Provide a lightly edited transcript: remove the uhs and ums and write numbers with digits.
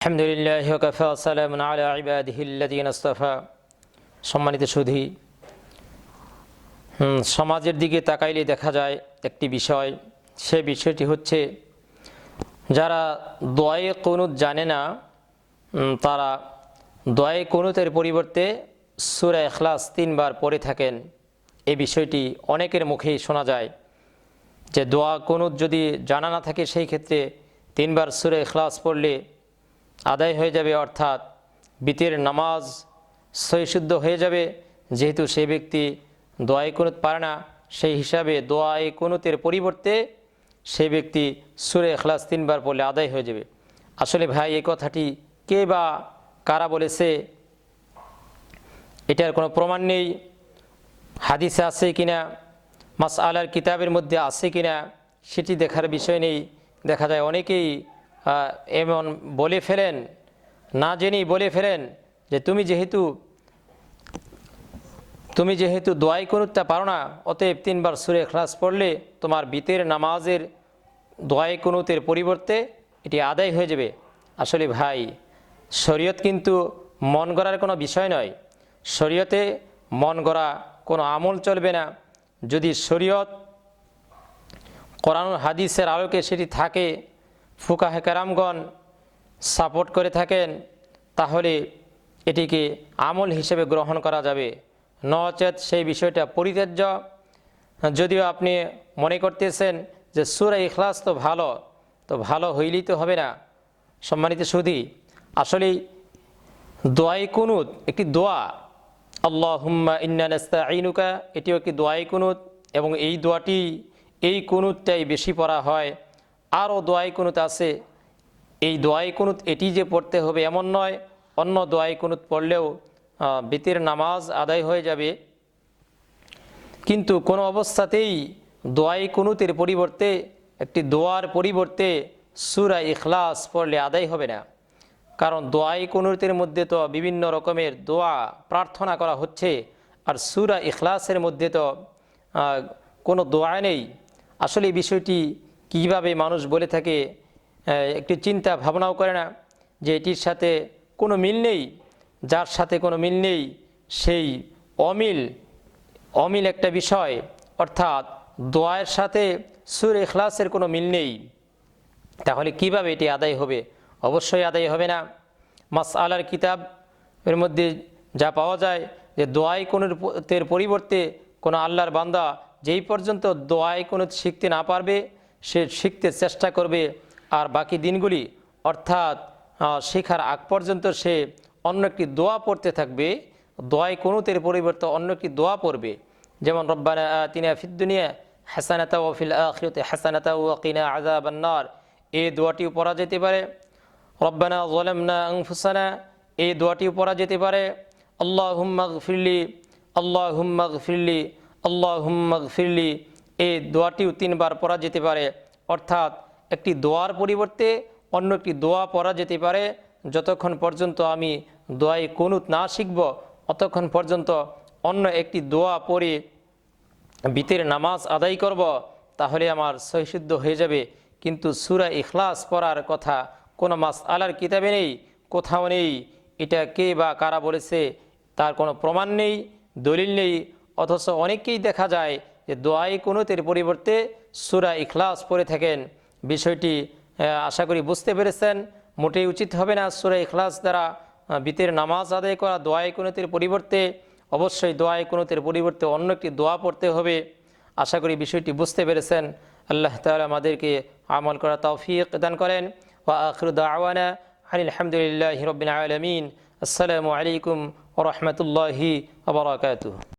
আলহামদুলিল্লাহি ওয়া কাফা সালামুন আলা ইবাদিহিল্লাযীনা ইসতাফা। সম্মানিত সুধী, সমাজের দিকে তাকাইলে দেখা যায় একটি বিষয়, সে বিষয়টি হচ্ছে যারা দোয়ায়ে কুনুত জানে না তারা দোয়ায়ে কুনুতের পরিবর্তে সূরা ইখলাস 3 বার পড়ে থাকেন। এই বিষয়টি অনেকের মুখেই শোনা যায় যে দোয়া কুনুত যদি জানা না থাকে সেই ক্ষেত্রে 3 বার সূরা ইখলাস পড়লে আদায় হয়ে যাবে, অর্থাৎ বিতের নামাজ সহিশুদ্ধ হয়ে যাবে। যেহেতু সেই ব্যক্তি দোয়ায়ে কুনুত পারে না, সেই হিসাবে দোয়ায়ে কুনুতের পরিবর্তে সেই ব্যক্তি সূরা ইখলাস 3 বার পড়লে আদায় হয়ে যাবে। আসলে ভাই, এই কথাটি কে বা কারা বলেছে এটার কোনো প্রমাণ নেই। হাদিসে আছে কিনা, মাসআলার কিতাবের মধ্যে আছে কিনা সেটি দেখার বিষয় নেই। দেখা যায় অনেকেই এমন বলে ফেলেন, না জেনেই বলে ফেলেন যে তুমি যেহেতু দোয়ায়ে কুনুতটা পারো না, অতএব 3 বার সূরা ইখলাস পড়লে তোমার বিতের নামাজের দোয়ায়ে কুনুতের পরিবর্তে এটি আদায় হয়ে যাবে। আসলে ভাই, শরীয়ত কিন্তু মন গড়ার কোনো বিষয় নয়। শরীয়তে মন গড়া কোনো আমল চলবে না। যদি শরীয়ত কোরআন হাদিসের আলোকে সেটি থাকে, ফুকাহে কেরামগণ সাপোর্ট করে থাকেন, তাহলে এটিকে আমল হিসেবে গ্রহণ করা যাবে, নচেত সেই বিষয়টা পরিত্যাজ্য। যদিও আপনি মনে করতেছেন যে সূরা ইখলাস তো ভালো হইলেই তো হবে না। সম্মানিত সুধী, আসলে দোয়ায়ে কুনুত একটি দোয়া, আল্লাহুম্মা ইন্না নাস্তাঈনুকা, এটিও একটি দোয়ায়ে কুনুত, এবং এই কুনুতটাই বেশি পড়া হয়। আরও দোয়ায়ে কুনুত আছে। এই দোয়ায়ে কুনুত এটি যে পড়তে হবে এমন নয়, অন্য দোয়ায়ে কুনুত পড়লেও বিতের নামাজ আদায় হয়ে যাবে। কিন্তু কোনো অবস্থাতেই দোয়ায়ে কুনুতের পরিবর্তে একটি দোয়ার পরিবর্তে সূরা ইখলাস পড়লে আদায় হবে না। কারণ দোয়ায়ে কুনুতের মধ্যে তো বিভিন্ন রকমের দোয়া প্রার্থনা করা হচ্ছে, আর সূরা ইখলাসের মধ্যে তো কোনো দোয়া নেই। আসলে এই বিষয়টি কীভাবে মানুষ বলে থাকে একটি চিন্তা ভাবনাও করে না যে এটির সাথে কোনো মিল নেই। যার সাথে কোনো মিল নেই সেই অমিল একটা বিষয়, অর্থাৎ দোয়ায়ের সাথে সূরা ইখলাসের কোনো মিল নেই। তাহলে কিভাবে এটি আদায় হবে? অবশ্যই আদায় হবে না। মাসআলার কিতাবের মধ্যে যা পাওয়া যায় যে দোয়ায়ে কুনুতের পরিবর্তে কোনো আল্লাহর বান্দা যেই পর্যন্ত দোয়ায়ে কুনুত শিখতে না পারবে সে শিখতে চেষ্টা করবে, আর বাকি দিনগুলি অর্থাৎ শেখার আগ পর্যন্ত সে অন্য একটি দোয়া পড়তে থাকবে। দোয়ায়ে কুনুতের পরিবর্তে অন্য একটি দোয়া পড়বে, যেমন রব্বানা আতিনা ফিদ দুনিয়া হাসানাতাও ওয়া ফিল আখিরাতি হাসানাতাও ওয়া কিনা আযাবান নার, এই দোয়াটিও পড়া যেতে পারে। রব্বানা যালামনা আনফুসানা, এই দোয়াটিও পড়া যেতে পারে। আল্লাহুম্মা গফিরলি আল্লাহুম্মা গফিরলি আল্লাহুম্মা গফিরলি, এই দোয়াটিও 3 বার পড়া যেতে পারে। অর্থাৎ একটি দোয়ার পরিবর্তে অন্য একটি দোয়া পড়া যেতে পারে। যতক্ষণ পর্যন্ত আমি দোয়ায়ে কুনুত না শিখব অতক্ষণ পর্যন্ত অন্য একটি দোয়া পড়ে বিতের নামাজ আদায় করব, তাহলে আমার সহিশুদ্ধ হয়ে যাবে। কিন্তু সূরা ইখলাস পড়ার কথা কোনো মাসআলার কিতাবে নেই, কোথাও নেই। এটা কে বা কারা বলেছে তার কোনো প্রমাণ নেই, দলিল নেই। অথচ অনেকেই দেখা যায় যে দোয়ায়ে কুনুতের পরিবর্তে সূরা ইখলাস পড়ে থাকেন। বিষয়টি আশা করি বুঝতে পেরেছেন। মোটেই উচিত হবে না সূরা ইখলাস দ্বারা বিতের নামাজ আদায় করা। দোয়ায়ে কুনুতের পরিবর্তে অবশ্যই দোয়ায়ে কুনুতের পরিবর্তে অন্য একটি দোয়া পড়তে হবে। আশা করি বিষয়টি বুঝতে পেরেছেন। আল্লাহ তাআলা আমাদেরকে আমল করা তৌফিক দান করেন। ওয়া আখিরু দাওয়ানা আনিল হামদুলিল্লাহি রাব্বিল আলামিন। আসসালামু আলাইকুম ওয়া রাহমাতুল্লাহি ওয়া বারাকাতুহু।